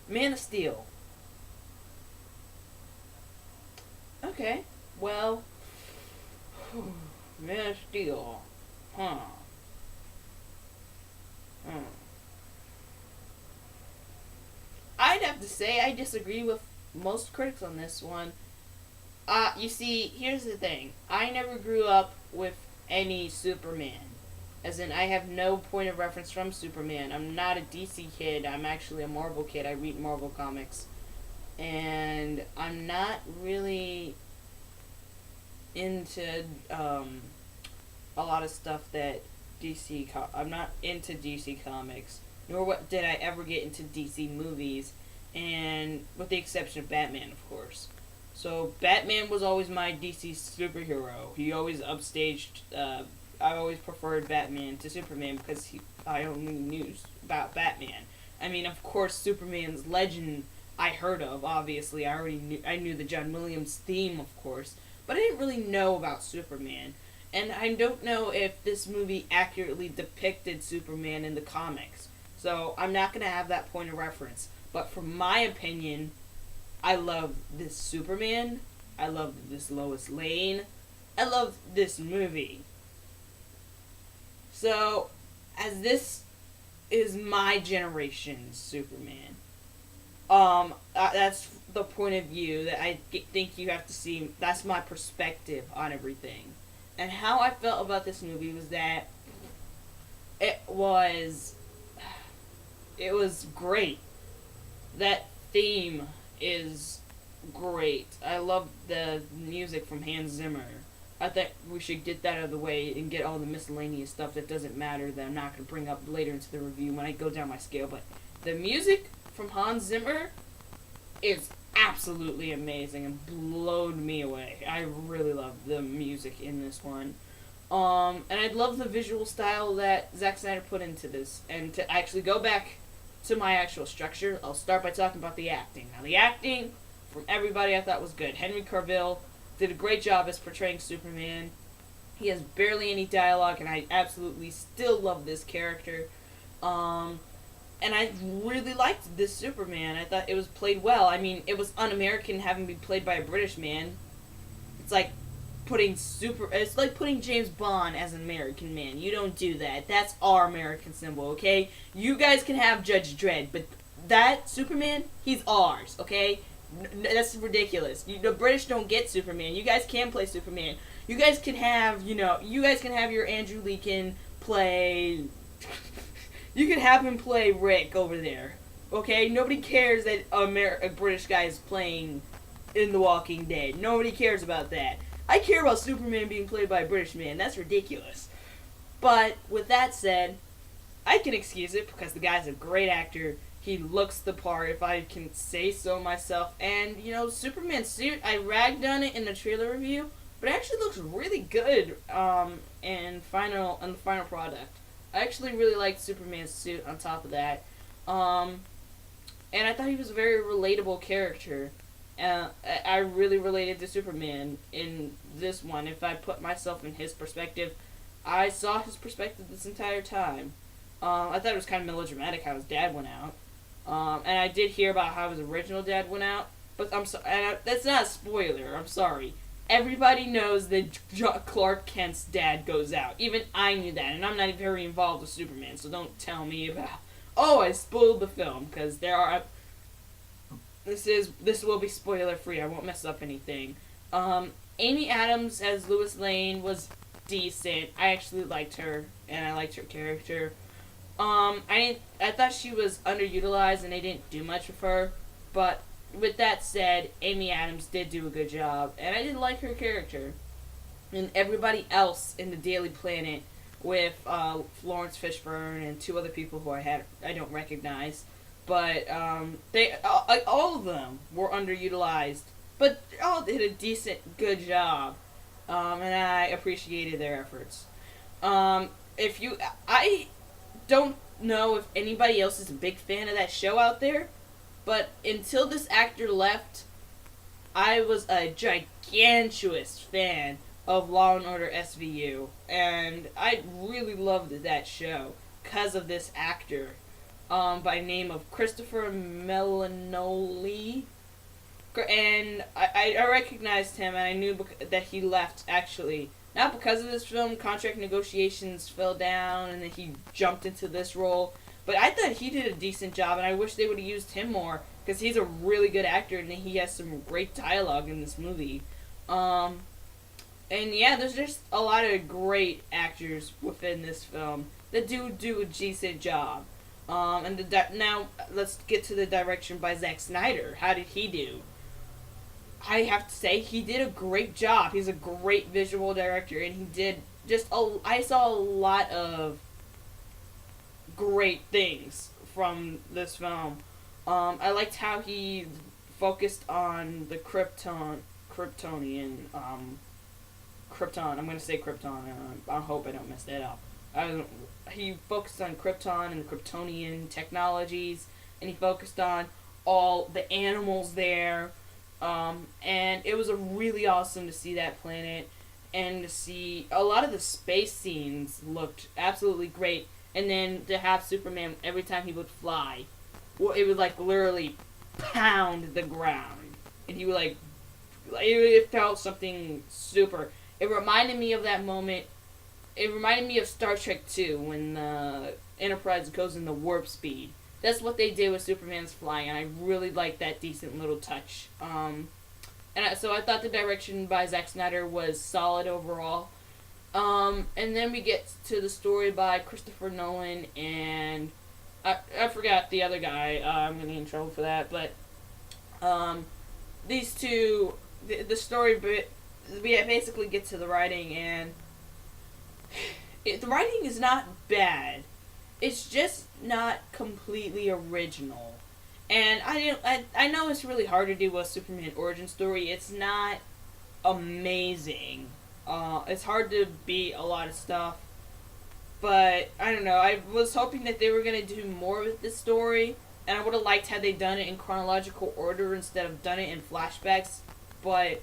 Man of Steel. Okay. Well, Man of Steel. Huh. Hmm. I'd have to say I disagree with most critics on this one. You see, here's the thing. I never grew up with any Superman. As in, I have no point of reference from Superman. I'm not a DC kid. I'm actually a Marvel kid. I read Marvel comics. And I'm not really into a lot of stuff that I'm not into DC comics, nor what did I ever get into DC movies, and with the exception of Batman, of course. So Batman was always my DC superhero. He always upstaged. I always preferred Batman to Superman because I only knew about Batman. I mean, of course, Superman's legend I heard of. Obviously, I knew the John Williams theme, of course, but I didn't really know about Superman. And I don't know if this movie accurately depicted Superman in the comics. So I'm not going to have that point of reference. But from my opinion, I love this Superman. I love this Lois Lane. I love this movie. So, as this is my generation's Superman, that's the point of view that think you have to see. That's my perspective on everything. And how I felt about this movie was that it was it was great. That theme is great. I love the music from Hans Zimmer. I think we should get that out of the way and get all the miscellaneous stuff that doesn't matter that I'm not going to bring up later into the review when I go down my scale. But the music from Hans Zimmer is absolutely amazing and blown me away. I really love the music in this one. And I love the visual style that Zack Snyder put into this. And to actually go back to my actual structure, I'll start by talking about the acting. Now, the acting from everybody I thought was good. Henry Cavill did a great job as portraying Superman. He has barely any dialogue, and I absolutely still love this character. And I really liked this Superman. I thought it was played well. I mean, it was un-American having been played by a British man. It's like It's like putting James Bond as an American man. You don't do that. That's our American symbol, okay? You guys can have Judge Dredd, but that Superman, he's ours, okay? That's ridiculous. The British don't get Superman. You guys can play Superman. You guys can have, your Andrew Lincoln play. You can have him play Rick over there. Okay? Nobody cares that a British guy is playing in The Walking Dead. Nobody cares about that. I care about Superman being played by a British man. That's ridiculous. But with that said, I can excuse it because the guy's a great actor. He looks the part, if I can say so myself. And, Superman's suit, I ragged on it in the trailer review, but it actually looks really good in the final product. I actually really liked Superman's suit on top of that. And I thought he was a very relatable character. I really related to Superman in this one. If I put myself in his perspective, I saw his perspective this entire time. I thought it was kind of melodramatic how his dad went out. And I did hear about how his original dad went out, but that's not a spoiler. I'm sorry. Everybody knows that Clark Kent's dad goes out. Even I knew that, and I'm not very involved with Superman, so don't tell me about, oh, I spoiled the film, because this will be spoiler free. I won't mess up anything. Amy Adams as Lois Lane was decent. I actually liked her, and I liked her character. I thought she was underutilized, and they didn't do much with her, but with that said, Amy Adams did do a good job, and I did like her character. And everybody else in the Daily Planet with Florence Fishburne and two other people who I don't recognize, but they all of them were underutilized, but they all did a decent, good job, and I appreciated their efforts. I don't know if anybody else is a big fan of that show out there, but until this actor left, I was a gigantuous fan of Law and Order SVU, and I really loved that show because of this actor. by name of Christopher Melanoli. And I recognized him, and I knew that he left, actually. Not because of this film, contract negotiations fell down, and then he jumped into this role. But I thought he did a decent job, and I wish they would have used him more, because he's a really good actor, and he has some great dialogue in this movie. And yeah, there's just a lot of great actors within this film that do a decent job. Now let's get to the direction by Zack Snyder. How did he do? I have to say he did a great job. He's a great visual director, and he did I saw a lot of great things from this film. I liked how he focused on the Kryptonian. Krypton. I'm gonna say Krypton. I hope I don't mess that up. He focused on Krypton and Kryptonian technologies, and he focused on all the animals there. And it was a really awesome to see that planet, and to see a lot of the space scenes looked absolutely great. And then to have Superman, every time he would fly, well, it would like literally pound the ground, and he would like it felt something super. It reminded me of that moment. It reminded me of Star Trek 2 when the Enterprise goes into warp speed. That's what they did with Superman's flying, and I really liked that decent little touch. So I thought the direction by Zack Snyder was solid overall. And then we get to the story by Christopher Nolan, and I forgot the other guy. I'm gonna get in trouble for that, but these two, the story bit, we basically get to the writing, and the writing is not bad. It's just not completely original. And I know it's really hard to do a Superman origin story. It's not amazing. It's hard to beat a lot of stuff. But, I don't know, I was hoping that they were going to do more with this story. And I would have liked had they done it in chronological order instead of done it in flashbacks. But,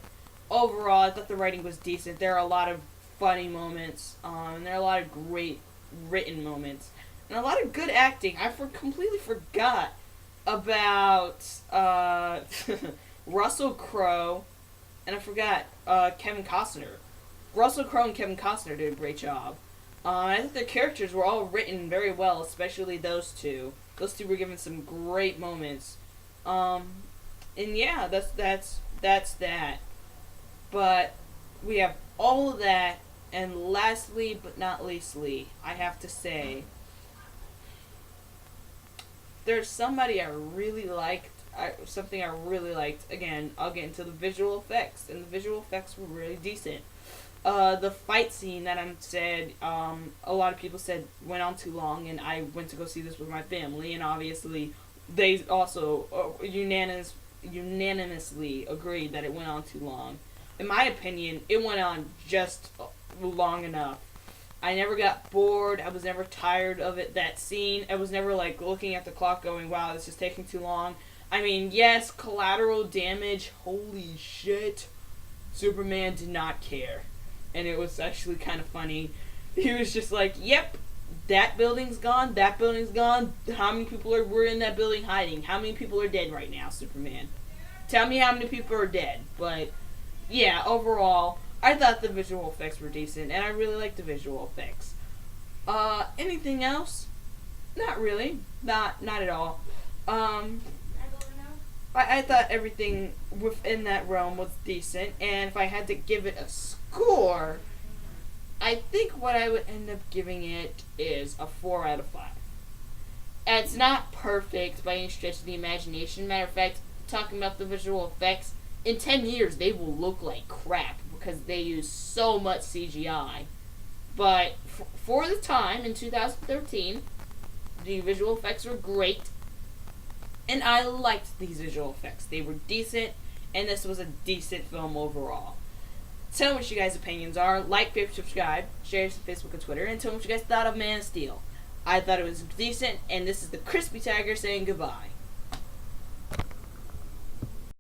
overall, I thought the writing was decent. There are a lot of funny moments. And there are a lot of great written moments. And a lot of good acting. I completely forgot about Russell Crowe, and I forgot Kevin Costner. Russell Crowe and Kevin Costner did a great job. I think their characters were all written very well, especially those two. Those two were given some great moments. And yeah, that's that. But we have all of that, and lastly but not leastly, I have to say, there's somebody I really liked. Something I really liked. Again, I'll get into the visual effects, and the visual effects were really decent. The fight scene that I said, a lot of people said went on too long, and I went to go see this with my family, and obviously they also unanimously agreed that it went on too long. In my opinion, it went on just long enough. I never got bored. I was never tired of it. That scene, I was never like looking at the clock going, wow, this is taking too long. I mean, yes, collateral damage, holy shit. Superman did not care. And it was actually kind of funny. He was just like, yep, that building's gone, that building's gone. How many people were in that building hiding? How many people are dead right now, Superman? Tell me how many people are dead. But, yeah, overall, I thought the visual effects were decent, and I really liked the visual effects. Anything else? Not really. Not at all. I thought everything within that realm was decent, and if I had to give it a score, I think what I would end up giving it is a 4 out of 5. It's not perfect by any stretch of the imagination. Matter of fact, talking about the visual effects, in 10 years they will look like crap because they use so much CGI. But for the time, in 2013, the visual effects were great. And I liked these visual effects. They were decent, and this was a decent film overall. Tell me what you guys' opinions are. Like, favorite, subscribe, share us on Facebook and Twitter, and tell me what you guys thought of Man of Steel. I thought it was decent, and this is the Crispy Tiger saying goodbye.